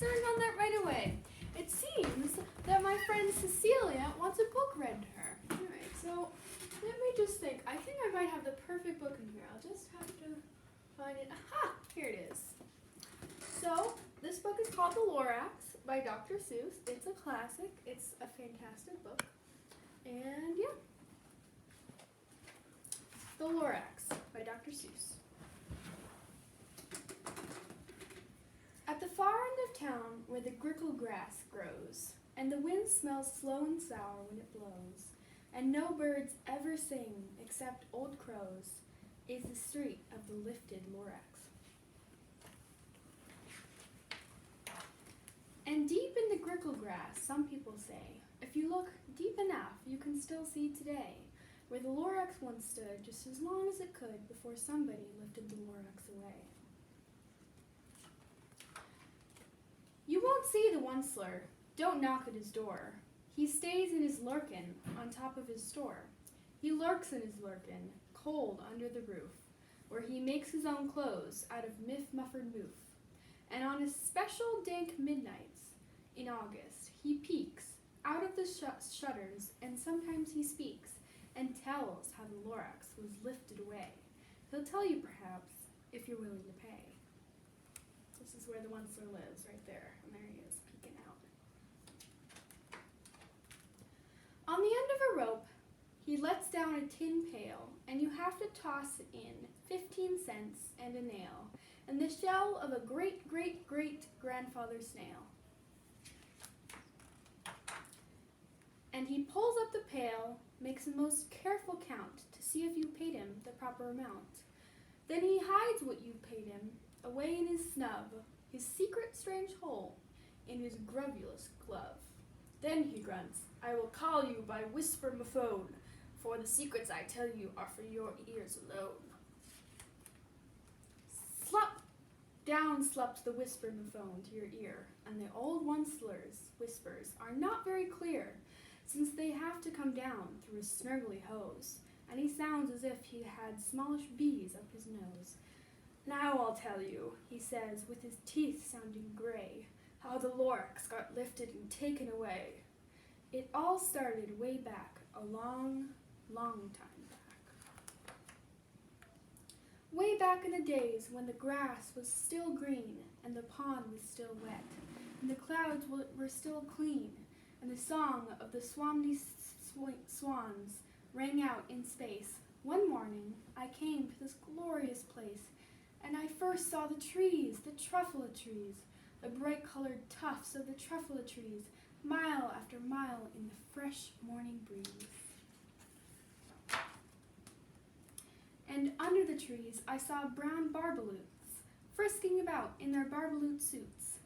started on that right away. It seems that my friend Cecilia wants a book read to her. Alright, so let me just think. I think I might have the perfect book in here. I'll just have to find it. Aha! Here it is. So, this book is called The Lorax by Dr. Seuss. It's a classic. It's a fantastic book. And yeah. The Lorax by Dr. Seuss. At the far end of town where the grickle grass grows, and the wind smells slow and sour when it blows, and no birds ever sing except old crows, is the street of the lifted Lorax. And deep in the grickle grass, some people say, if you look deep enough, you can still see today, where the Lorax once stood just as long as it could before somebody lifted the Lorax away. You won't see the Onceler. Don't knock at his door. He stays in his lurkin on top of his store. He lurks in his lurkin, cold under the roof, where he makes his own clothes out of miff-muffered moof. And on his special dank midnights in August, he peeks out of the shutters, and sometimes he speaks and tells how the Lorax was lifted away. He'll tell you, perhaps, if you're willing to pay. This is where the Onceler lives, right there. And there he is, peeking out. On the end of a rope, he lets down a tin pail, and you have to toss in 15 cents and a nail, and the shell of a great-great-great-grandfather snail. And he pulls up the pail, makes a most careful count to see if you paid him the proper amount. Then he hides what you paid him away in his snub, his secret strange hole, in his grubulous glove. Then he grunts, I will call you by whisper-mophone, for the secrets I tell you are for your ears alone. Slop! Down slops the whisper-mophone to your ear, and the old Onceler's whispers are not very clear, since they have to come down through a snurgly hose, and he sounds as if he had smallish bees up his nose. Now I'll tell you, he says, with his teeth sounding gray, how the Lorax got lifted and taken away. It all started way back, a long, long time back. Way back in the days when the grass was still green, and the pond was still wet, and the clouds were still clean, and the song of the Swamny swans rang out in space. One morning, I came to this glorious place, and I first saw the trees, the truffula trees, the bright-colored tufts of the truffula trees, mile after mile in the fresh morning breeze. And under the trees, I saw brown barbaloots, frisking about in their barbaloot suits.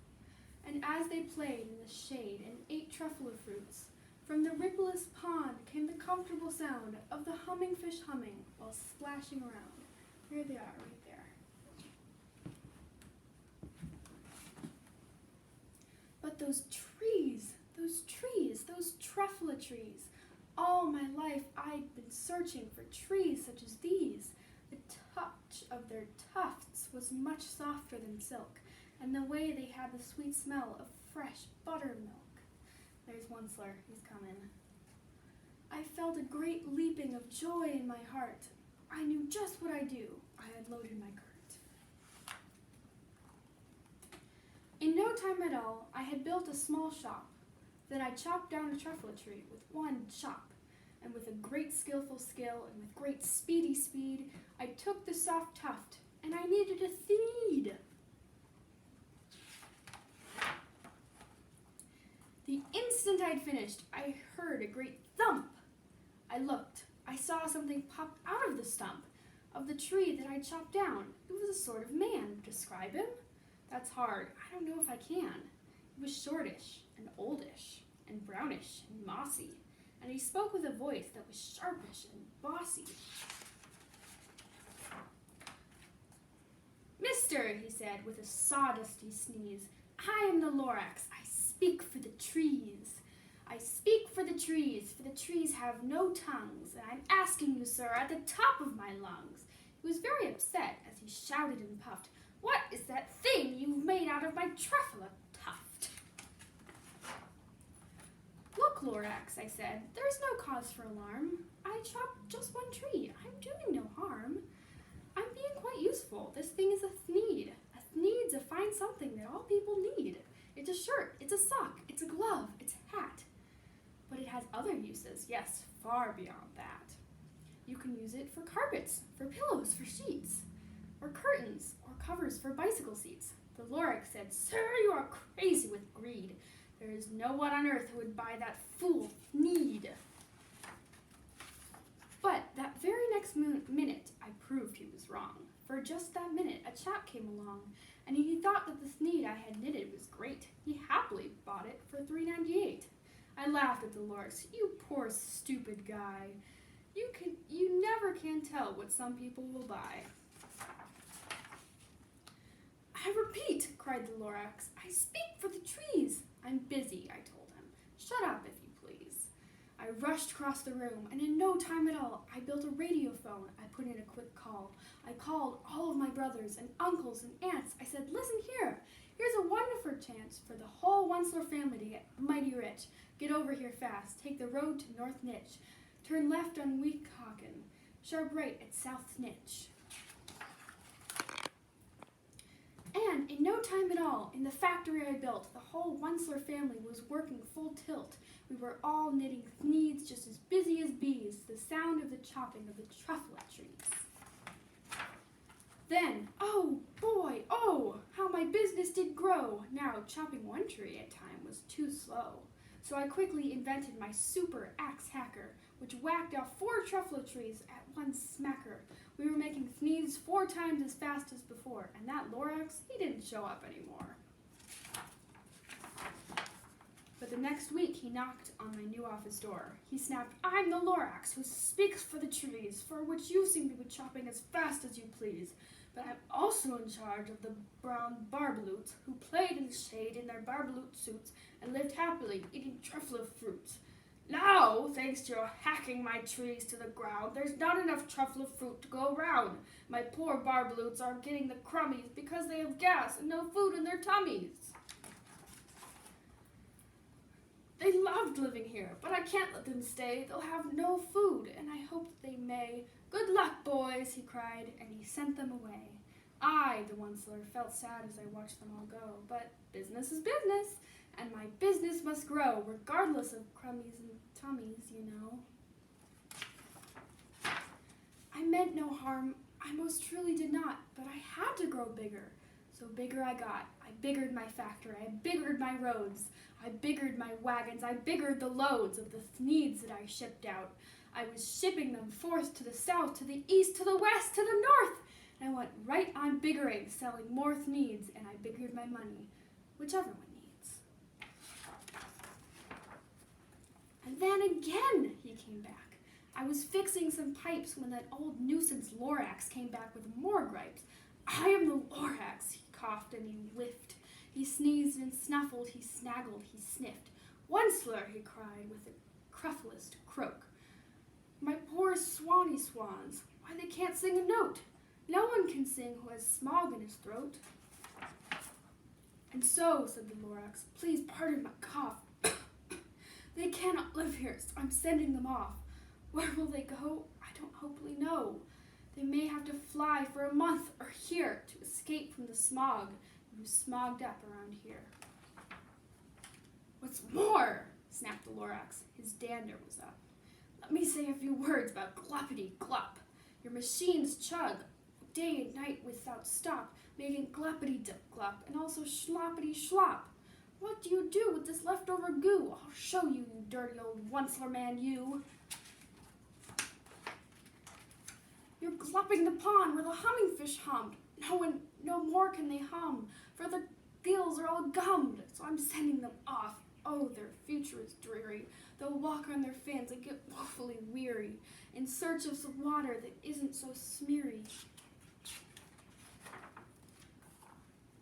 And as they played in the shade and ate truffula fruits, from the rippleless pond came the comfortable sound of the humming fish humming while splashing around. Here they are, right there. But those trees, those truffula trees. All my life I'd been searching for trees such as these. The touch of their tufts was much softer than silk, and the way they had the sweet smell of fresh buttermilk. There's Onceler, he's coming. I felt a great leaping of joy in my heart. I knew just what I'd do. I had loaded my cart. In no time at all, I had built a small shop. Then I chopped down a truffula tree with one chop, and with a great skillful skill and with great speedy speed, I took the soft tuft, and I needed a seed. The instant I'd finished, I heard a great thump. I looked. I saw something pop out of the stump of the tree that I chopped down. It was a sort of man. Describe him? That's hard. I don't know if I can. He was shortish and oldish and brownish and mossy, and he spoke with a voice that was sharpish and bossy. Mister, he said with a sawdusty sneeze, I am the Lorax. I speak for the trees. I speak for the trees have no tongues, and I'm asking you, sir, at the top of my lungs. He was very upset as he shouted and puffed, What is that thing you've made out of my truffula tuft? Lorax, I said. There's no cause for alarm. I chopped just one tree. I'm doing no harm. I'm being quite useful. This thing is a thneed. A thneed's a fine something that all people need. It's a shirt, it's a sock, it's a glove, it's a hat. But it has other uses, yes, far beyond that. You can use it for carpets, for pillows, for sheets, or curtains, or covers for bicycle seats. The Lorax said, "Sir, you are crazy with greed. There is no one on earth who would buy that fool need." But that very next minute, I proved he was wrong. For just that minute, a chap came along, and he thought that the thneed I had knitted was great. He happily bought it for $3.98. I laughed at the Lorax. "You poor stupid guy. You never can tell what some people will buy." "I repeat," cried the Lorax, "I speak for the trees." "I'm busy," I told him. "Shut up, if you please." I rushed across the room, and in no time at all, I built a radio phone. I put in a quick call. I called all of my brothers and uncles and aunts. I said, "Listen here. Here's a wonderful chance for the whole Wensler family to get mighty rich. Get over here fast. Take the road to North Nitch. Turn left on Weehawken. Sharp right at South Snitch." And in no time at all, in the factory I built, the whole Wensler family was working full tilt. We were all knitting thneeds just as busy as bees, the sound of the chopping of the trufflet trees. Then, oh boy, oh, how my business did grow. Now, chopping one tree at a time was too slow. So I quickly invented my super axe hacker, which whacked out 4 truffle trees at one smacker. We were making thneeds 4 times as fast as before, and that Lorax, he didn't show up anymore. But the next week, he knocked on my new office door. He snapped, "I'm the Lorax who speaks for the trees, for which you seem to be chopping as fast as you please. But I'm also in charge of the brown barbaloots who played in the shade in their barbaloot suits and lived happily eating truffle fruits. Now, thanks to your hacking my trees to the ground, there's not enough truffle fruit to go around. My poor barbaloots are getting the crummies because they have gas and no food in their tummies. They loved living here, but I can't let them stay. They'll have no food, and I hope that they may. Good luck, boys," he cried, and he sent them away. I, the Wensler, felt sad as I watched them all go, but business is business, and my business must grow, regardless of crummies and tummies, you know. I meant no harm, I most truly did not, but I had to grow bigger. So bigger I got. I biggered my factory, I biggered my roads, I biggered my wagons, I biggered the loads of the thneeds that I shipped out. I was shipping them forth to the south, to the east, to the west, to the north, and I went right on biggering, selling more thneeds, and I biggered my money, which everyone needs. And then again he came back. I was fixing some pipes when that old nuisance Lorax came back with more gripes. "I am the Lorax," he coughed and he whiffed. He sneezed and snuffled, he snaggled, he sniffed. "Wensler," he cried with a crufflest croak. "My poor swanny swans, why they can't sing a note. No one can sing who has smog in his throat." "And so," said the Lorax, "please pardon my cough. They cannot live here, so I'm sending them off. Where will they go? I don't hopefully know. They may have to fly for a month or year to escape from the smog who's smogged up around here." "What's more," snapped the Lorax, his dander was up, "let me say a few words about gluppity-glup. Your machines chug day and night without stop, making gluppity-glup and also schloppity-schlop. What do you do with this leftover goo? I'll show you, you dirty old Wensler man, you. You're glupping the pond where the hummingfish hummed. No more can they hum, for the gills are all gummed, so I'm sending them off. Oh, their future is dreary. They'll walk on their fins and get woefully weary, in search of some water that isn't so smeary."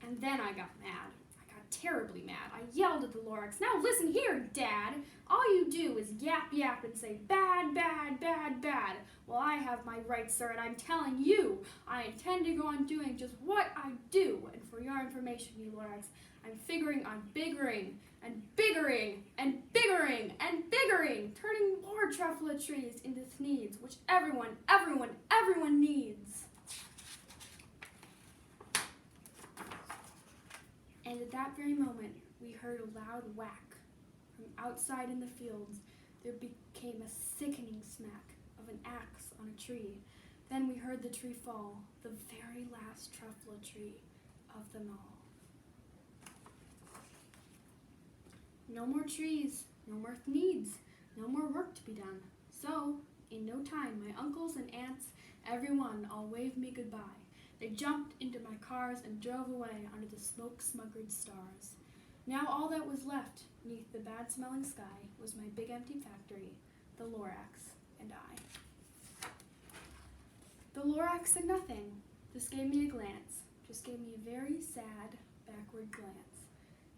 And then I got mad. I got terribly mad. I yelled at the Lorax, "Now listen here, Dad! All you do is yap and say bad, bad, bad, bad. Well, I have my rights, sir, and I'm telling you, I intend to go on doing just what I do. And for your information, you Lorax, I'm figuring on biggering and biggering and biggering and biggering, turning more truffula trees into sneeds, which everyone needs." And at that very moment, we heard a loud whack. From outside in the fields, there became a sickening smack of an axe on a tree. Then we heard the tree fall, the very last truffula tree of them all. No more trees, no more needs, no more work to be done. So, in no time, my uncles and aunts, everyone, all waved me goodbye. They jumped into my cars and drove away under the smoke-smuggered stars. Now all that was left neath the bad-smelling sky was my big empty factory, the Lorax, and I. The Lorax said nothing, just gave me a glance, just gave me a very sad, backward glance.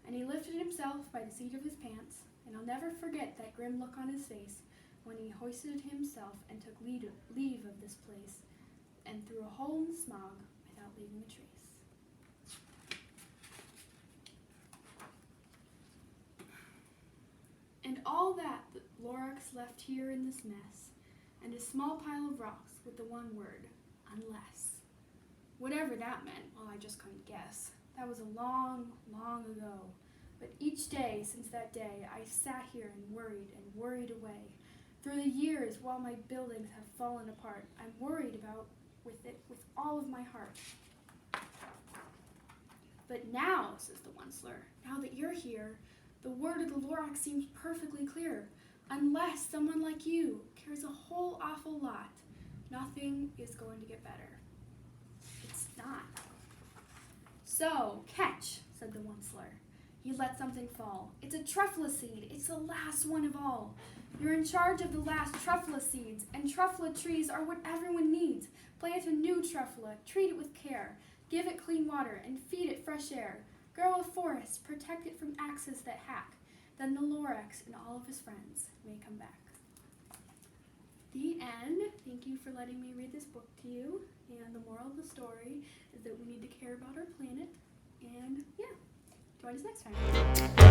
And he lifted himself by the seat of his pants, and I'll never forget that grim look on his face when he hoisted himself and took leave of this place, and through a hole in the smog without leaving a trace. And all that the Lorax left here in this mess, and a small pile of rocks with the one word, unless. Whatever that meant, well, I just couldn't guess. That was a long, long ago. But each day since that day, I sat here and worried away. Through the years, while my buildings have fallen apart, I'm worried about with all of my heart. But now, says the Onceler, now that you're here, the word of the Lorax seems perfectly clear. Unless someone like you cares a whole awful lot, nothing is going to get better. It's not. So, catch, said the Onceler. He let something fall. It's a truffula seed. It's the last one of all. You're in charge of the last truffula seeds, and truffula trees are what everyone needs. Plant a new truffula, treat it with care, give it clean water, and feed it fresh air. Grow a forest, protect it from axes that hack. Then the Lorax and all of his friends may come back. The end. Thank you for letting me read this book to you. And the moral of the story is that we need to care about our planet. And yeah, join us next time.